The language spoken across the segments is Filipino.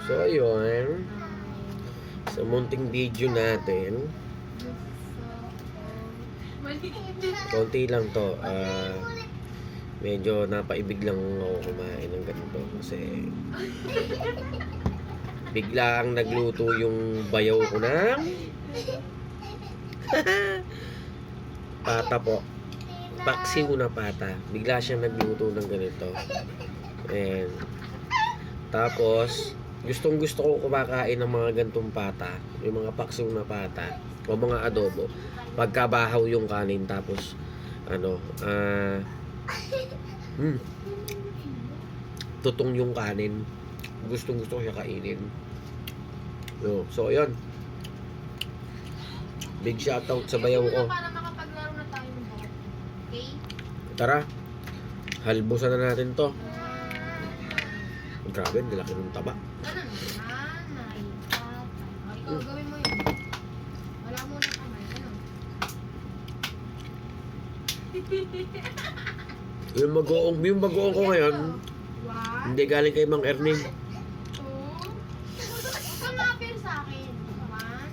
So, ayun. Sa munting video natin, konti lang to. Medyo napaibig lang ako kumain ng ganito kasi biglang nagluto yung bayaw ko ng pata po. Paksiw na pata. Bigla siyang nagluto ng ganito. And tapos gustong gusto ko kumakain ng mga gantong pata, yung mga paksiw na pata o mga adobo. Pagkabahaw yung kanin tapos tutong yung kanin. Gustong gusto ko siya kainin. So yun. Big shoutout sa bayaw ko. Para makapaglaro na tayo ng ball. Okay? Tara. Halbusan na natin to. Grabe, nilaki ng taba. Ganun. Nanay. Ikaw, gawin mo yun. Wala mo na kamay. Ganun. Yung bagoong ko ngayon, One. hindi galing kay Mang Erning. Two. Kumapir sa akin. One.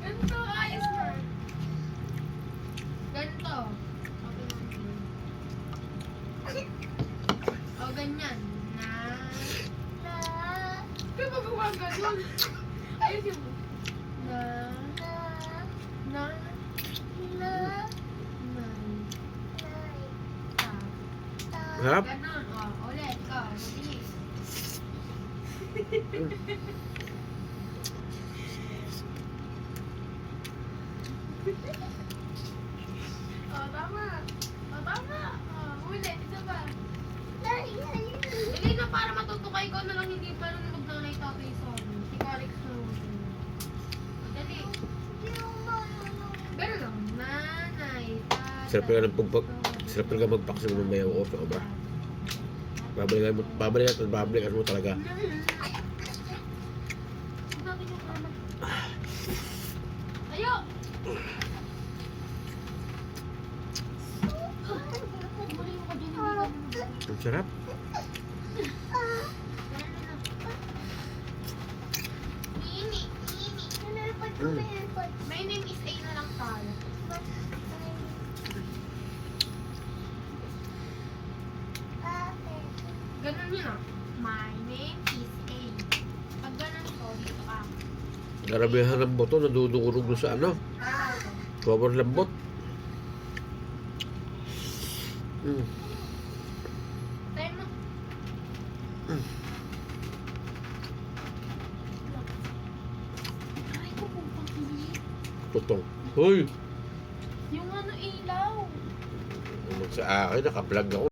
Ganito, ayos na. Ganito. O, ganyan. Kaya magawa ganun. Ayusin mo. Harap. Ganun. O, ulit. Ikaw. Mabilis. Tama. Tama. Ulit. Isa ba? Dali na para matutukay ko na lang hindi pa rin magnanay tatay sa amin. Si Karix na dali. Ganun lang. Nanay, tatay. Sarap talaga magpaksiw ng bayaw ko. Sobra. Babalikan mo talaga. Ayo! Ang sarap. My name is A na lang tayo. Ganun yun ah. My name is A. Pag ganun to, dito ka. Garabihan ng boto, nadudurog doon sa ano. Sobrang lambot. Time mo. Ay, ko pong pangkilit. Tutong. Hoy! Yung ano ilaw. Sa akin, naka-vlog ako.